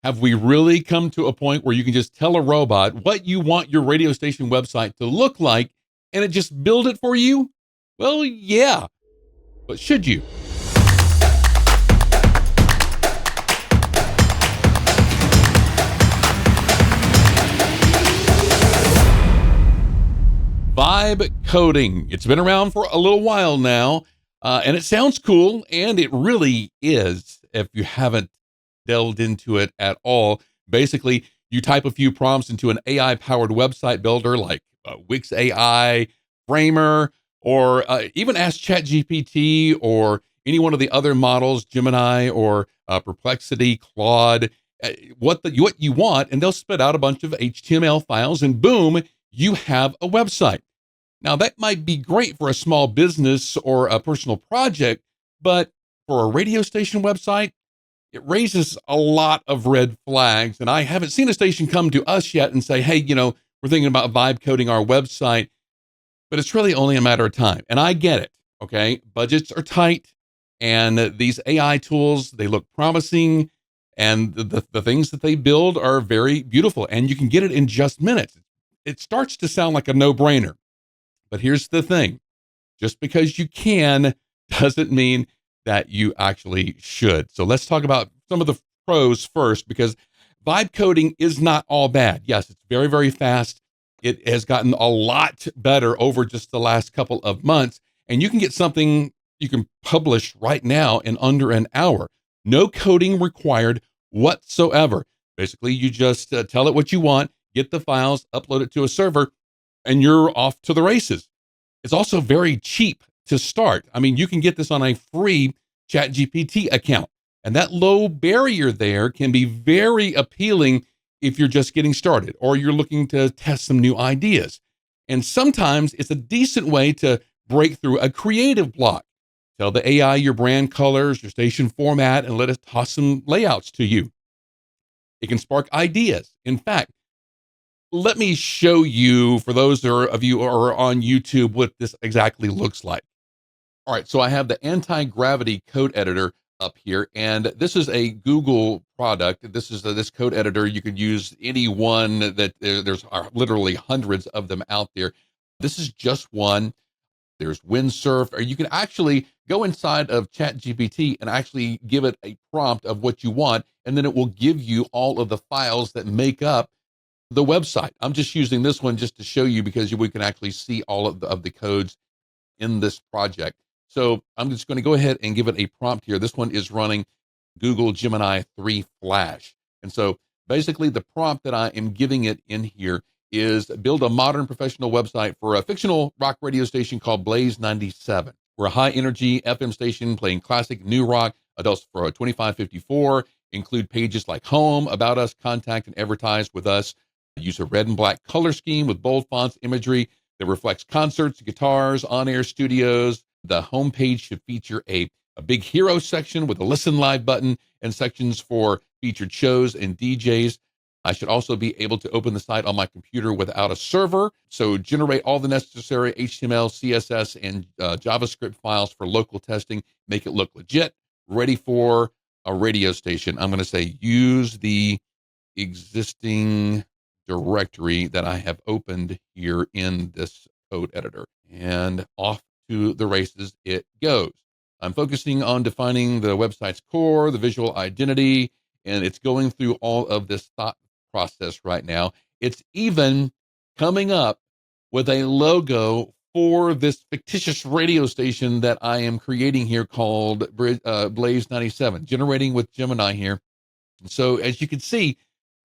Have we really come to a point where you can just tell a robot what you want your radio station website to look like and it just build it for you? Well, yeah, but should you? Vibe coding. It's been around for a little while now, and it sounds cool, and it really is if you haven't delved into it at all. Basically, you type a few prompts into an AI powered website builder like Wix AI, Framer, or even ask ChatGPT or any one of the other models, Gemini or Perplexity, Claude, what you want, and they'll spit out a bunch of HTML files, and boom, you have a website. Now, that might be great for a small business or a personal project, but for a radio station website, it raises a lot of red flags. And I haven't seen a station come to us yet and say, hey, we're thinking about vibe coding our website, but it's really only a matter of time. And I get it. Okay. Budgets are tight, and these AI tools, they look promising, and the things that they build are very beautiful, and you can get it in just minutes. It starts to sound like a no brainer. But here's the thing, just because you can doesn't mean that you actually should. So let's talk about some of the pros first, because vibe coding is not all bad. Yes, it's very, very fast. It has gotten a lot better over just the last couple of months. And you can get something you can publish right now in under an hour. No coding required whatsoever. Basically, you just tell it what you want, get the files, upload it to a server, and you're off to the races. It's also very cheap to start. I mean, you can get this on a free ChatGPT account, and that low barrier there can be very appealing if you're just getting started or you're looking to test some new ideas. And sometimes it's a decent way to break through a creative block. Tell the AI your brand colors, your station format, and let it toss some layouts to you. It can spark ideas. In fact, let me show you, for those of you who are on YouTube, what this exactly looks like. All right, so I have the anti-gravity code editor up here, and this is a Google product. This is this code editor. You could use any one that there's literally hundreds of them out there. This is just one. There's Windsurf, or you can actually go inside of ChatGPT and actually give it a prompt of what you want, and then it will give you all of the files that make up the website. I'm just using this one just to show you because we can actually see all of the codes in this project. So I'm just going to go ahead and give it a prompt here. This one is running Google Gemini 3 Flash. And so basically the prompt that I am giving it in here is build a modern professional website for a fictional rock radio station called Blaze 97. We're a high energy FM station playing classic new rock, adults for 25-54, include pages like home, about us, contact, and advertise with us. Use a red and black color scheme with bold fonts imagery that reflects concerts, guitars, on-air studios. The homepage should feature a big hero section with a listen live button and sections for featured shows and DJs. I should also be able to open the site on my computer without a server. So generate all the necessary HTML, CSS, and JavaScript files for local testing. Make it look legit, ready for a radio station. I'm going to say use the existing directory that I have opened here in this code editor, and off to the races it goes. I'm focusing on defining the website's core, the visual identity, and it's going through all of this thought process right now. It's even coming up with a logo for this fictitious radio station that I am creating here called Blaze 97, generating with Gemini here. And so as you can see,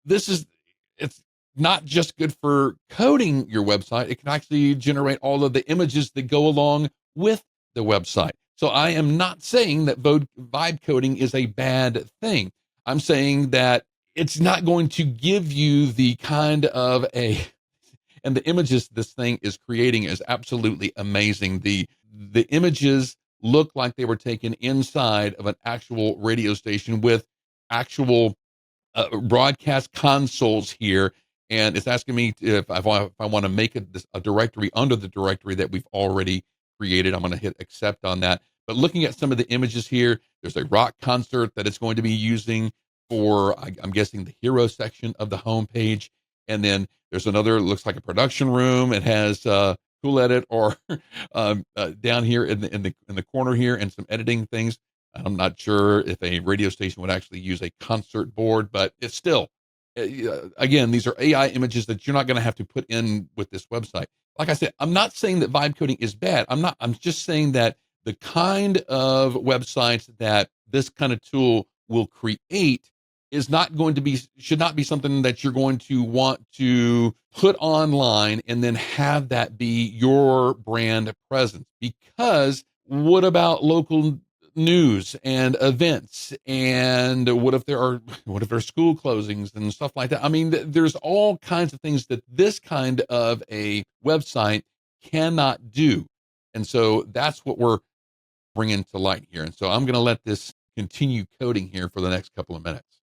it's not just good for coding your website. It can actually generate all of the images that go along with the website. So I am not saying that vibe coding is a bad thing. I'm saying that it's not going to give you the kind of and the images this thing is creating is absolutely amazing. The images look like they were taken inside of an actual radio station with actual broadcast consoles here, and it's asking me if I want to make a directory under the directory that we've already created. I'm going to hit accept on that. But looking at some of the images here, there's a rock concert that it's going to be using for, I'm guessing, the hero section of the homepage. And then there's another, looks like a production room. It has Cool Edit or down here in the corner here, and some editing things. I'm not sure if a radio station would actually use a concert board, but it's still, again, these are AI images that you're not going to have to put in with this website. Like I said, I'm not saying that vibe coding is bad. I'm just saying that the kind of websites that this kind of tool will create is not going to be, should not be something that you're going to want to put online and then have that be your brand presence. Because what about local news and events, and what if there's school closings and stuff like that? I mean, there's all kinds of things that this kind of a website cannot do. And so that's what we're bringing to light here. And so I'm going to let this continue coding here for the next couple of minutes.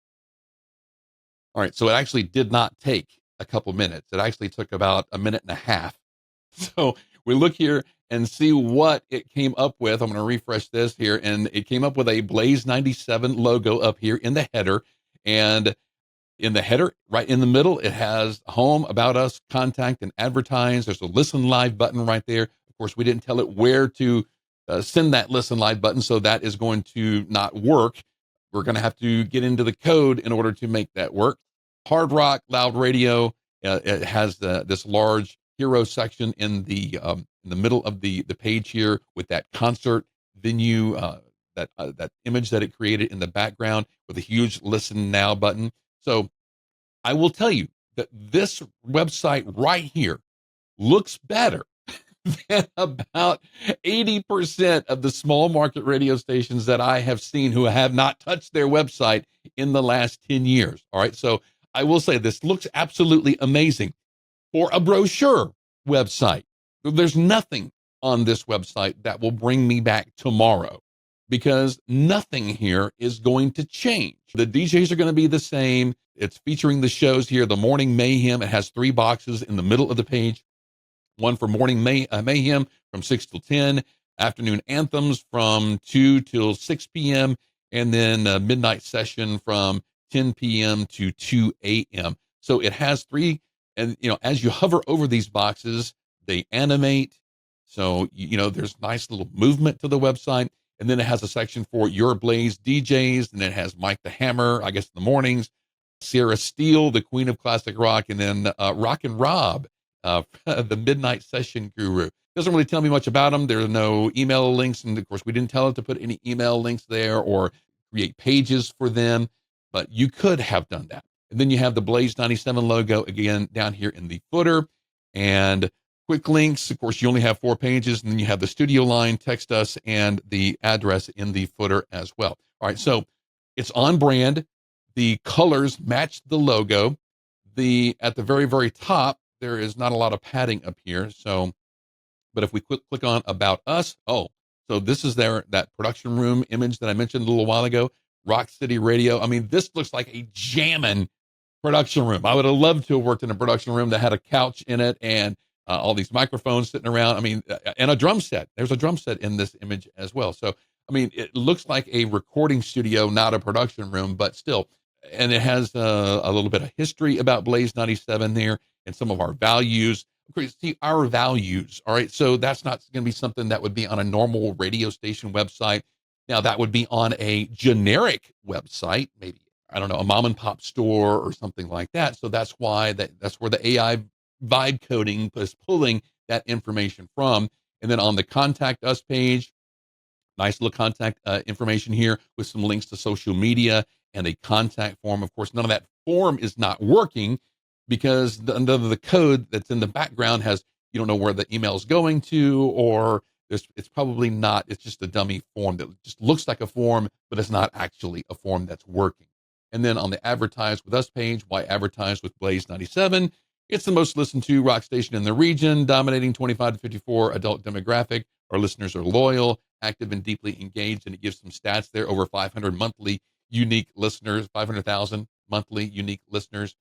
All right, so it actually did not take a couple minutes. It actually took about a minute and a half. So we look here and see what it came up with. I'm going to refresh this here, and it came up with a Blaze 97 logo up here in the header. And in the header, right in the middle, it has home, about us, contact, and advertise. There's a listen live button right there. Of course, we didn't tell it where to send that listen live button, so that is going to not work. We're going to have to get into the code in order to make that work. Hard Rock Loud Radio, it has this large hero section in the middle of the page here with that concert venue, that image that it created in the background with a huge listen now button. So I will tell you that this website right here looks better than about 80% of the small market radio stations that I have seen who have not touched their website in the last 10 years. All right. So I will say this looks absolutely amazing for a brochure website. There's nothing on this website that will bring me back tomorrow, because nothing here is going to change. The DJs are going to be the same. It's featuring the shows here. The Morning Mayhem, it has 3 boxes in the middle of the page. One for Morning Mayhem from 6 till 10, Afternoon Anthems from 2 till 6 p.m., and then Midnight Session from 10 p.m. to 2 a.m. So it has 3, and as you hover over these boxes, they animate. So there's nice little movement to the website. And then it has a section for Your Blaze DJs, and then it has Mike the Hammer, I guess, in the mornings, Sierra Steele, the Queen of Classic Rock, and then Rock and Rob, the Midnight Session Guru. Doesn't really tell me much about them. There are no email links, and of course, we didn't tell it to put any email links there or create pages for them, but you could have done that. And then you have the Blaze 97 logo again down here in the footer, and quick links. Of course, you only have 4 pages, and then you have the studio line, text us, and the address in the footer as well. All right, so it's on brand. The colors match the logo. At the very, very top, there is not a lot of padding up here. So, but if we click on About Us, so this is that production room image that I mentioned a little while ago, Rock City Radio. I mean, this looks like a jamming production room. I would have loved to have worked in a production room that had a couch in it and all these microphones sitting around. I mean, and a drum set. There's a drum set in this image as well. So, I mean, it looks like a recording studio, not a production room, but still. And it has a little bit of history about Blaze 97 there and some of our values. See, our values. All right. So that's not going to be something that would be on a normal radio station website. Now, that would be on a generic website, maybe, I don't know, a mom and pop store or something like that. So that's why that's where the AI vibe coding is pulling that information from. And then on the Contact Us page, nice little contact information here with some links to social media and a contact form. Of course, none of that form is not working because the code that's in the background you don't know where the email is going to, or it's probably not. It's just a dummy form that just looks like a form, but it's not actually a form that's working. And then on the Advertise with Us page, why advertise with Blaze 97? It's the most listened to rock station in the region, dominating 25 to 54 adult demographic. Our listeners are loyal, active, and deeply engaged, and it gives some stats there. Over 500 monthly unique listeners, 500,000 monthly unique listeners,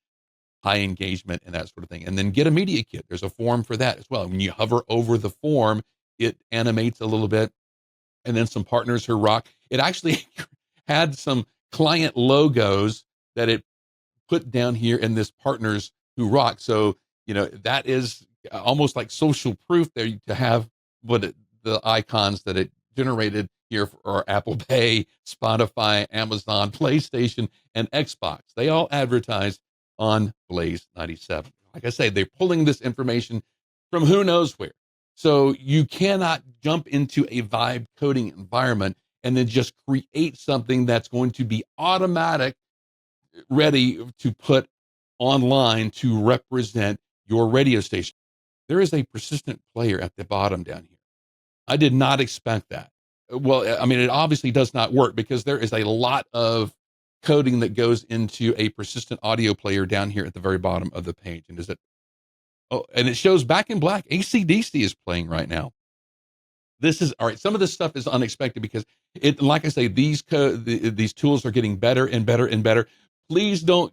high engagement, and that sort of thing. And then get a media kit. There's a form for that as well. When you hover over the form, it animates a little bit. And then some partners who rock. It actually had some client logos that it put down here in this Partners Who Rock. So, that is almost like social proof there to have the icons that it generated here for Apple Pay, Spotify, Amazon, PlayStation, and Xbox. They all advertise on Blaze 97. Like I say, they're pulling this information from who knows where. So you cannot jump into a vibe coding environment and then just create something that's going to be automatic, ready to put online to represent your radio station. There is a persistent player at the bottom down here. I did not expect that. Well, I mean, it obviously does not work because there is a lot of coding that goes into a persistent audio player down here at the very bottom of the page. And and it shows Back in Black. AC/DC is playing right now. This is all right. Some of this stuff is unexpected because like I say, these tools are getting better and better and better. Please don't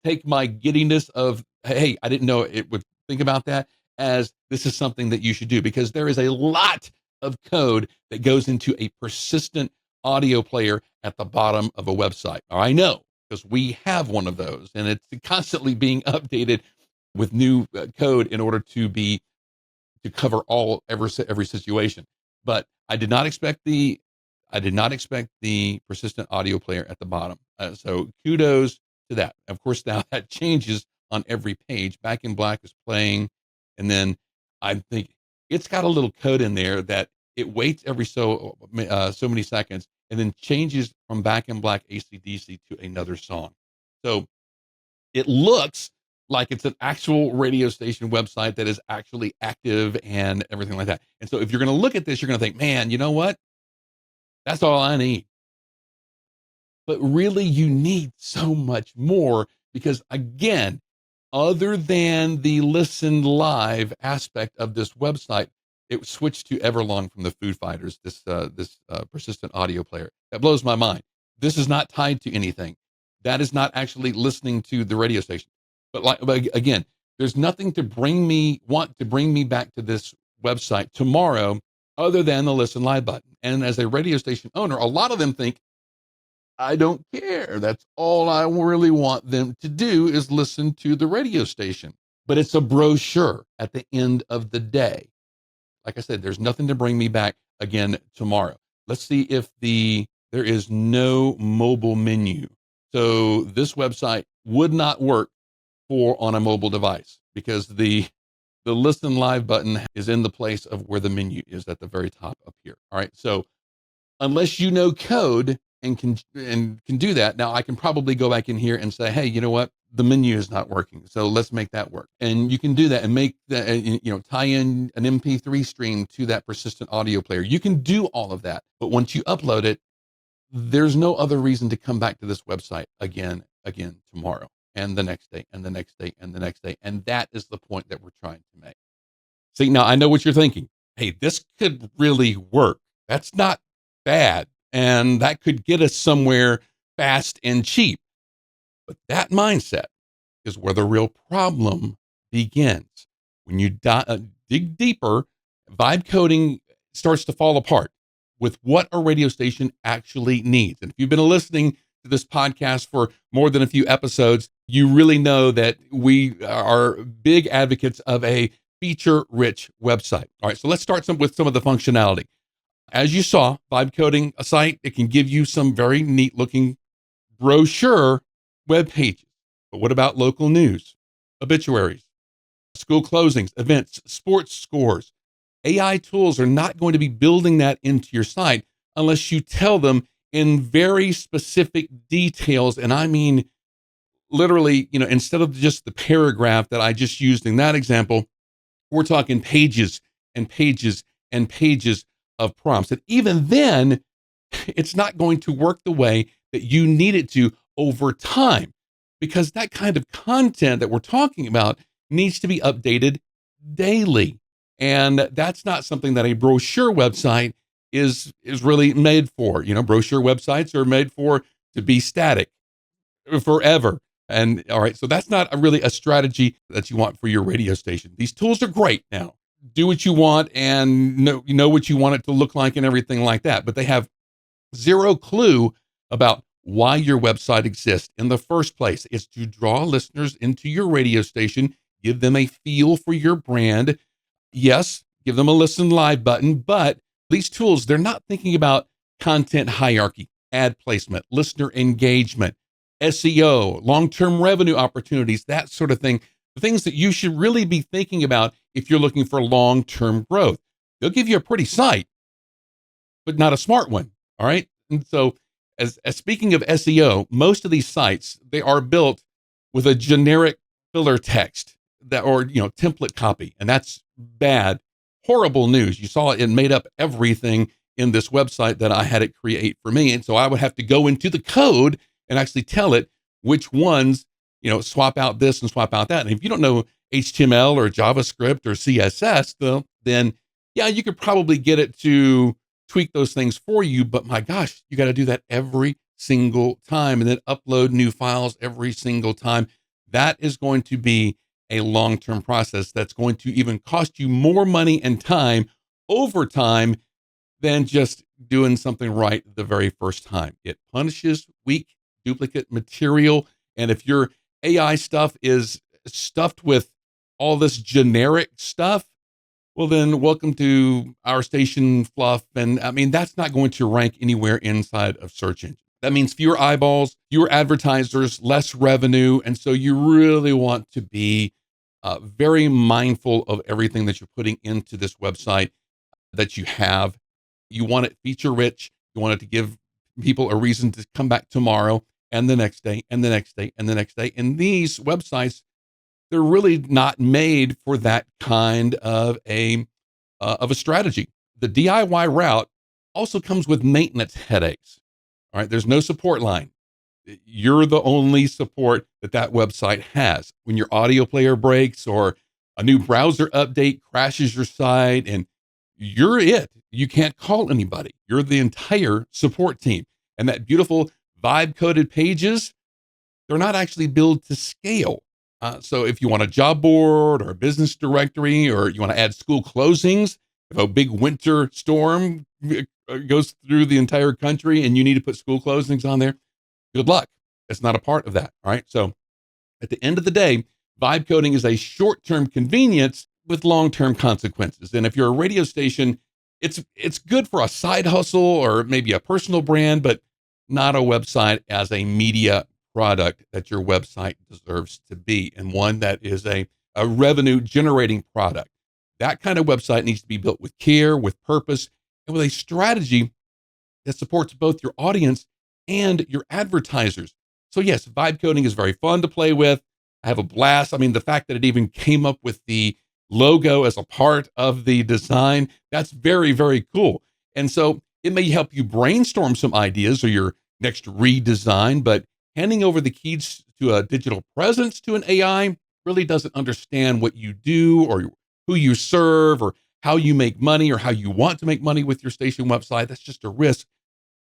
take my giddiness of, hey, I didn't know it would think about that, as this is something that you should do, because there is a lot of code that goes into a persistent audio player at the bottom of a website. I know because we have one of those, and it's constantly being updated with new code in order to cover every situation. But I did not expect the persistent audio player at the bottom. So kudos to that. Of course, now that changes on every page. Back in Black is playing, and then I think it's got a little code in there that it waits every so many seconds and then changes from Back in Black AC/DC to another song. So it looks like it's an actual radio station website that is actually active and everything like that. And so if you're going to look at this, you're going to think, man, you know what? That's all I need. But really, you need so much more because, again, other than the listen live aspect of this website, it switched to Everlong from the Foo Fighters, this persistent audio player. That blows my mind. This is not tied to anything. That is not actually listening to the radio station. But again, there's nothing to want to bring me back to this website tomorrow other than the listen live button. And as a radio station owner, a lot of them think, I don't care. That's all I really want them to do is listen to the radio station. But it's a brochure at the end of the day. Like I said, there's nothing to bring me back again tomorrow. Let's see if there is no mobile menu. So this website would not work on a mobile device because the listen live button is in the place of where the menu is at the very top up here. All right. So unless you know code and can do that, now I can probably go back in here and say, hey, you know what? The menu is not working. So let's make that work. And you can do that and make that, tie in an MP3 stream to that persistent audio player. You can do all of that. But once you upload it, there's no other reason to come back to this website again tomorrow and the next day and the next day and the next day. And that is the point that we're trying to make. See, now I know what you're thinking. Hey, this could really work. That's not bad. And that could get us somewhere fast and cheap. But that mindset is where the real problem begins. When you dig deeper, vibe coding starts to fall apart with what a radio station actually needs. And if you've been listening to this podcast for more than a few episodes, you really know that we are big advocates of a feature-rich website. All right, so let's start with some of the functionality. As you saw, vibe coding a site, it can give you some very neat-looking brochure web pages. But what about local news, obituaries, school closings, events, sports scores? AI tools are not going to be building that into your site unless you tell them in very specific details. And I mean, literally, instead of just the paragraph that I just used in that example, we're talking pages and pages and pages of prompts. And even then, it's not going to work the way that you need it to over time, because that kind of content that we're talking about needs to be updated daily. And that's not something that a brochure website is really made for. Brochure websites are made to be static forever. And all right, so that's not really a strategy that you want for your radio station. These tools are great now. Do what you want and know what you want it to look like and everything like that. But they have zero clue about why your website exists in the first place. It's to draw listeners into your radio station, give them a feel for your brand. Yes, give them a listen live button, but these tools, they're not thinking about content hierarchy, ad placement, listener engagement, SEO, long-term revenue opportunities, that sort of thing. The things that you should really be thinking about if you're looking for long-term growth. They'll give you a pretty site, but not a smart one. All right. And so, as speaking of SEO, most of these sites, they are built with a generic filler text that, or template copy, and that's bad, horrible news. You saw it made up everything in this website that I had it create for me, and so I would have to go into the code and actually tell it which ones, swap out this and swap out that. And if you don't know HTML or JavaScript or CSS, though, then yeah, you could probably get it to tweak those things for you. But my gosh, you got to do that every single time and then upload new files every single time. That is going to be a long-term process that's going to even cost you more money and time over time than just doing something right the very first time. It punishes weak duplicate material. And if your AI stuff is stuffed with all this generic stuff, well, then welcome to our station fluff. And I mean, that's not going to rank anywhere inside of search engine. That means fewer eyeballs, fewer advertisers, less revenue. And so you really want to be very mindful of everything that you're putting into this website that you have. You want it feature rich. You want it to give people a reason to come back tomorrow and the next day and the next day and the next day. And these websites, they're really not made for that kind of a strategy. The DIY route also comes with maintenance headaches. All right, there's no support line. You're the only support that website has. When your audio player breaks or a new browser update crashes your site, and you're it. You can't call anybody. You're the entire support team. And that beautiful vibe coded pages, they're not actually built to scale. So if you want a job board or a business directory, or you want to add school closings, if a big winter storm goes through the entire country and you need to put school closings on there, good luck. It's not a part of that. All right. So at the end of the day, vibe coding is a short-term convenience with long-term consequences. And if you're a radio station, it's good for a side hustle or maybe a personal brand, but not a website as a media product that your website deserves to be, and one that is a revenue generating product. That kind of website needs to be built with care, with purpose, and with a strategy that supports both your audience and your advertisers. So yes, vibe coding is very fun to play with. I have a blast. I mean, the fact that it even came up with the logo as a part of the design, that's very, very cool. And so it may help you brainstorm some ideas or your next redesign, but handing over the keys to a digital presence to an AI really doesn't understand what you do or who you serve or how you make money or how you want to make money with your station website. That's just a risk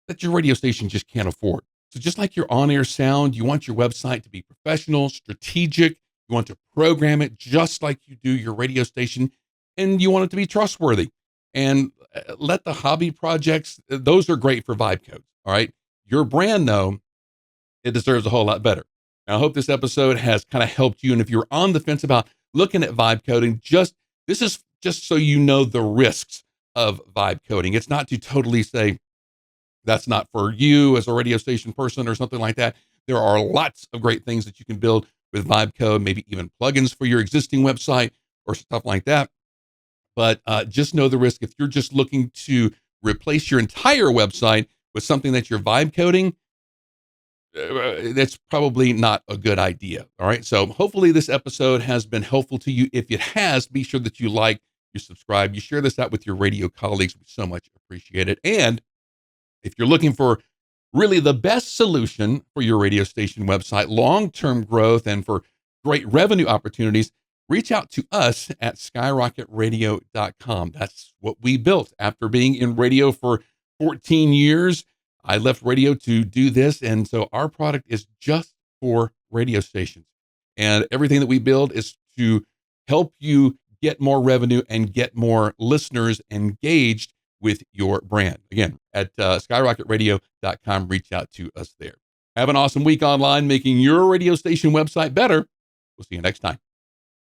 that your radio station just can't afford. So just like your on-air sound, you want your website to be professional, strategic. You want to program it just like you do your radio station, and you want it to be trustworthy. And let the hobby projects, those are great for vibe codes. All right. Your brand, though, it deserves a whole lot better. Now, I hope this episode has kind of helped you. And if you're on the fence about looking at vibe coding, this is just so you know the risks of vibe coding. It's not to totally say that's not for you as a radio station person or something like that. There are lots of great things that you can build with vibe code, maybe even plugins for your existing website or stuff like that. But just know the risk. If you're just looking to replace your entire website with something that you're vibe coding, that's probably not a good idea. All right. So hopefully this episode has been helpful to you. If it has, be sure that you like, you subscribe, you share this out with your radio colleagues. We so much appreciate it. And if you're looking for really the best solution for your radio station website, long-term growth, and for great revenue opportunities, reach out to us at skyrocketradio.com. That's what we built after being in radio for 14 years. I left radio to do this. And so our product is just for radio stations. And everything that we build is to help you get more revenue and get more listeners engaged with your brand. Again, at skyrocketradio.com, reach out to us there. Have an awesome week online, making your radio station website better. We'll see you next time.